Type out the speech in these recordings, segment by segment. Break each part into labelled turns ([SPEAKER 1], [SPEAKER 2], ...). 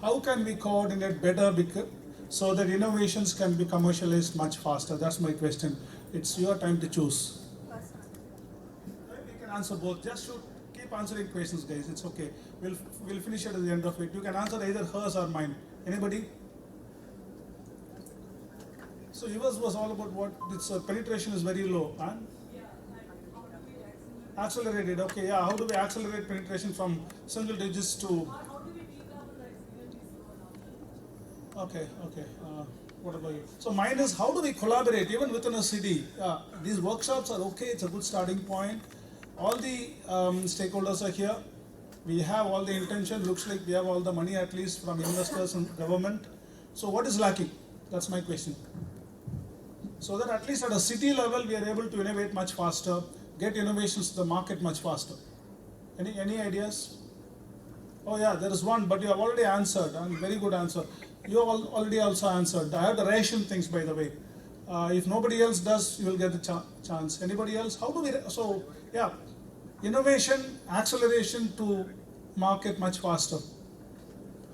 [SPEAKER 1] how can we coordinate better so that innovations can be commercialized much faster? That's my question. It's your time to choose. We can answer both. Just should keep answering questions, guys. It's okay. We'll finish it at the end of it. You can answer either hers or mine. Anybody? So yours was all about what its penetration is very low. Huh? Accelerated. Okay, yeah. How do we accelerate penetration from single digits to? Okay. What about you? So mine is how do we collaborate even within a city? These workshops are okay. It's a good starting point. All the stakeholders are here. We have all the intention. Looks like we have all the money at least from investors and government. So what is lacking? That's my question. So that at least at a city level we are able to innovate much faster, get innovations to the market much faster. Any ideas? Oh yeah, there is one, but you have already answered, and very good answer. You have already also answered. I have the ration things, by the way. If nobody else does, you will get the chance. Anybody else? How do we? So yeah, innovation, acceleration to market much faster.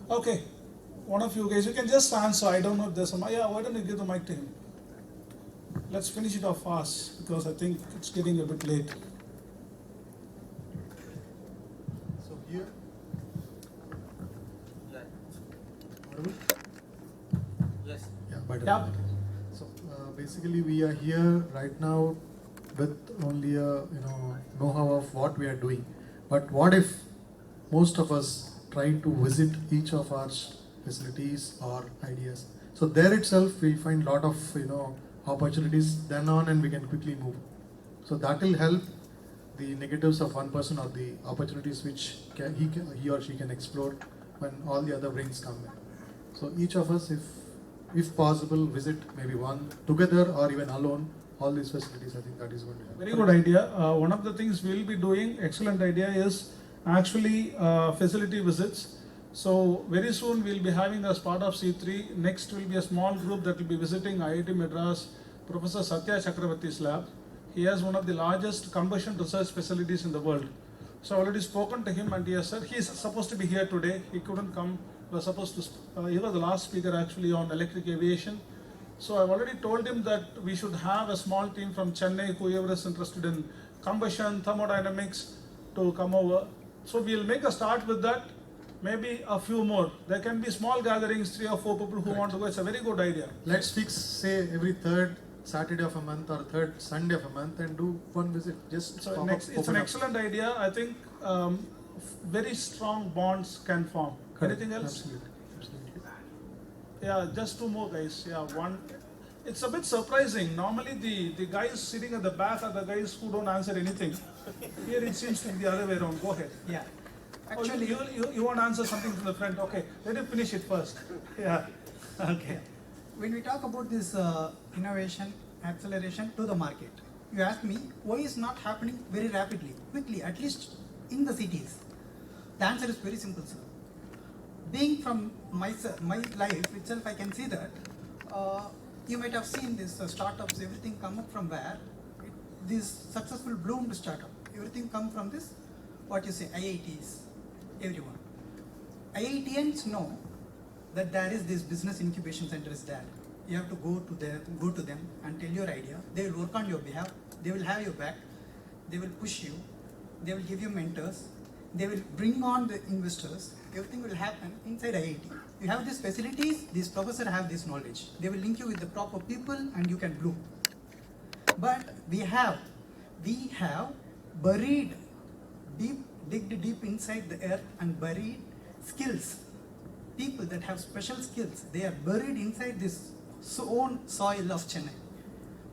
[SPEAKER 1] Okay, one of you guys, you can just answer. I don't know if there's a mic. Yeah, why don't you give the mic to him? Let's finish it off fast because I think it's getting a bit late.
[SPEAKER 2] So here,
[SPEAKER 3] Yes.
[SPEAKER 2] yeah, better.
[SPEAKER 1] Yeah.
[SPEAKER 2] So basically, we are here right now with only a know-how of what we are doing. But what if most of us try to visit each of our facilities or ideas? So there itself, we'll find lot of opportunities then on, and we can quickly move. So that will help the negatives of one person or the opportunities which he or she can explore when all the other brains come in. So each of us, if possible, visit maybe one together or even alone all these facilities. I think that is going to help.
[SPEAKER 1] Very good idea. One of the things we'll be doing, excellent idea, is actually facility visits. So very soon we'll be having as part of C3. Next will be a small group that will be visiting IIT Madras, Professor Satya Chakravarti's lab. He has one of the largest combustion research facilities in the world. So I've already spoken to him and he has said he is supposed to be here today. He couldn't come. He was supposed to. He was the last speaker actually on electric aviation. So I've already told him that we should have a small team from Chennai, whoever is interested in combustion, thermodynamics, to come over. So we'll make a start with that. Maybe a few more. There can be small gatherings, 3 or 4 people who want to go. It's a very good idea.
[SPEAKER 2] Let's fix, say, every third Saturday of a month or third Sunday of a month and do one visit. Just
[SPEAKER 1] So it's an excellent idea. I think very strong bonds can form.
[SPEAKER 2] Correct.
[SPEAKER 1] Anything else?
[SPEAKER 2] Absolutely.
[SPEAKER 1] Yeah, just 2 more guys. Yeah, one. It's a bit surprising. Normally the guys sitting at the back are the guys who don't answer anything. Here it seems to be the other way around. Go ahead.
[SPEAKER 4] Yeah.
[SPEAKER 1] Actually, you want to answer something from the front. Okay, let him finish it first. Yeah. Okay.
[SPEAKER 4] When we talk about this innovation, acceleration to the market, you ask me why is not happening very rapidly, quickly, at least in the cities. The answer is very simple, sir. Being from my life itself, I can see that you might have seen this startups, everything come up from where? This successful bloomed startup, everything come from this, what you say, IITs, everyone. IITians know that there is this business incubation center is there. You have to go to them and tell your idea. They will work on your behalf. They will have your back. They will push you. They will give you mentors. They will bring on the investors. Everything will happen inside IIT. You have these facilities. These professors have this knowledge. They will link you with the proper people, and you can bloom. But we have buried digged deep inside the earth and buried skills. People that have special skills, they are buried inside this own soil of Chennai.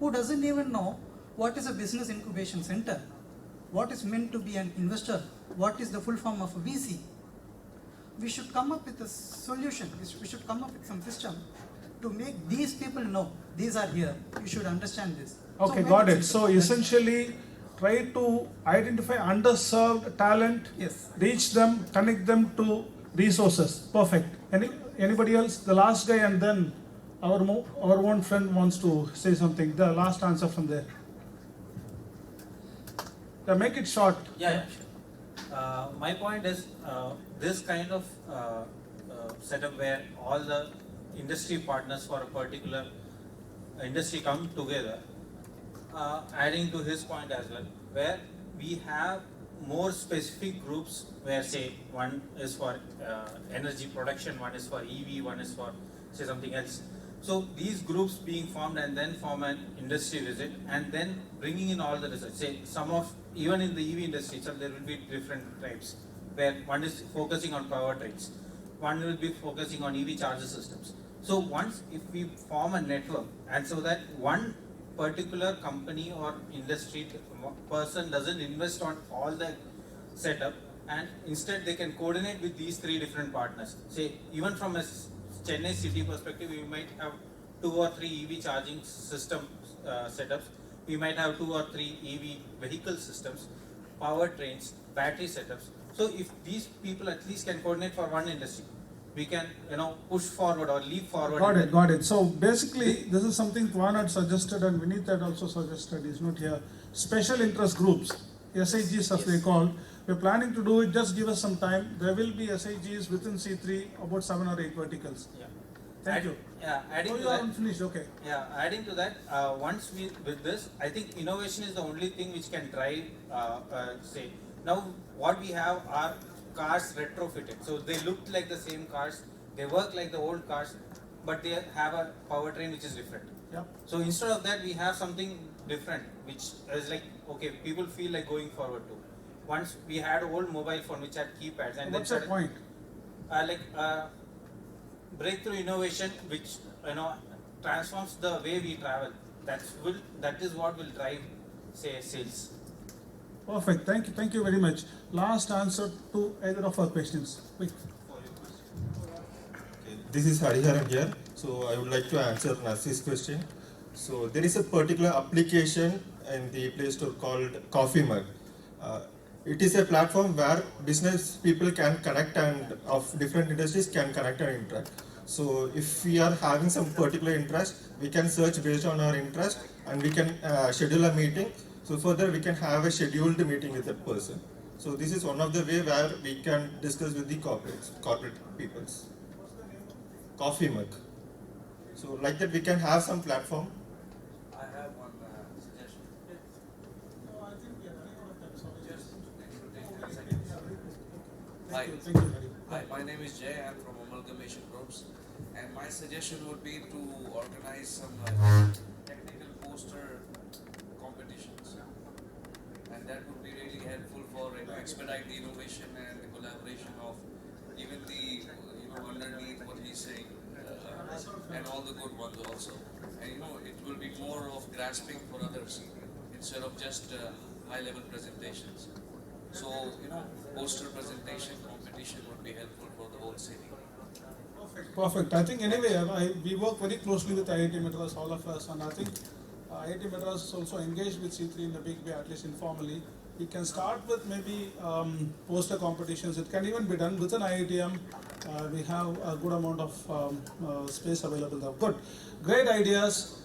[SPEAKER 4] Who doesn't even know what is a business incubation center, what is meant to be an investor, what is the full form of a VC. We should come up with a solution. We should come up with some system to make these people know these are here. You should understand this.
[SPEAKER 1] Okay, got it. So essentially, try to identify underserved talent,
[SPEAKER 4] yes,
[SPEAKER 1] reach them, connect them to resources. Perfect. Anybody else? The last guy, and then our own friend wants to say something. The last answer from there. Yeah, make it short.
[SPEAKER 3] Yeah, sure. My point is this kind of setup where all the industry partners for a particular industry come together. Adding to his point as well, where we have more specific groups where say one is for energy production, one is for EV, one is for say something else. So these groups being formed and then form an industry visit and then bringing in all the research. Say some of, even in the EV industry itself there will be different types where one is focusing on powertrains, one will be focusing on EV charger systems. So once if we form a network and so that one particular company or industry person doesn't invest on all the setup and instead they can coordinate with these three different partners. Say even from a Chennai city perspective, we might have 2 or 3 EV charging system setups. We might have 2 or 3 EV vehicle systems, powertrains, battery setups. So if these people at least can coordinate for one industry, we can push forward or leap forward.
[SPEAKER 1] Got it. So basically, this is something Tuan had suggested and Vineet had also suggested. He's not here. Special interest groups, SIGs as they call. We're planning to do it. Just give us some time. There will be SIGs within C3, about 7 or 8 verticals.
[SPEAKER 3] Yeah.
[SPEAKER 1] Thank you.
[SPEAKER 3] Yeah. Adding
[SPEAKER 1] Oh,
[SPEAKER 3] to
[SPEAKER 1] you
[SPEAKER 3] that.
[SPEAKER 1] haven't finished. Okay.
[SPEAKER 3] Yeah. Adding to that, once we with this, I think innovation is the only thing which can drive. Say now, what we have are cars retrofitted. So they look like the same cars. They work like the old cars, but they have a powertrain which is different.
[SPEAKER 1] Yeah.
[SPEAKER 3] So instead of that, we have something different, which is like, okay, people feel like going forward to. Once we had old mobile phone which had keypads, and
[SPEAKER 1] What's the point?
[SPEAKER 3] Breakthrough innovation which transforms the way we travel. That is what will drive say sales.
[SPEAKER 1] Perfect. Thank you very much. Last answer to either of our questions. Quick.
[SPEAKER 5] This is Hariharan here. So I would like to answer Narcis's question. So there is a particular application in the Play Store called Coffee Mug. It is a platform where business people can connect and of different industries can connect and interact. So if we are having some particular interest, we can search based on our interest and we can schedule a meeting. So further we can have a scheduled meeting with that person. So this is one of the way where we can discuss with the corporate peoples. Coffee Mug. So like that we can have some platform.
[SPEAKER 6] I have one suggestion. Hi.
[SPEAKER 1] Thank you, Hari.
[SPEAKER 6] Hi, my name is Jay. I'm from Amalgamation Groups, and my suggestion would be to organize some technical poster competitions, and that would be really helpful for expedite the innovation and the collaboration of even the underneath what he's saying, and all the good ones also. And it will be more of grasping for others instead of just high-level presentations. So poster presentation competition would be helpful for the whole city.
[SPEAKER 1] Perfect. I think anyway, we work very closely with IIT Madras, all of us, and I think IIT Madras is also engaged with C3 in a big way, at least informally. We can start with maybe poster competitions. It can even be done within IITM. We have a good amount of space available there. Good. Great ideas.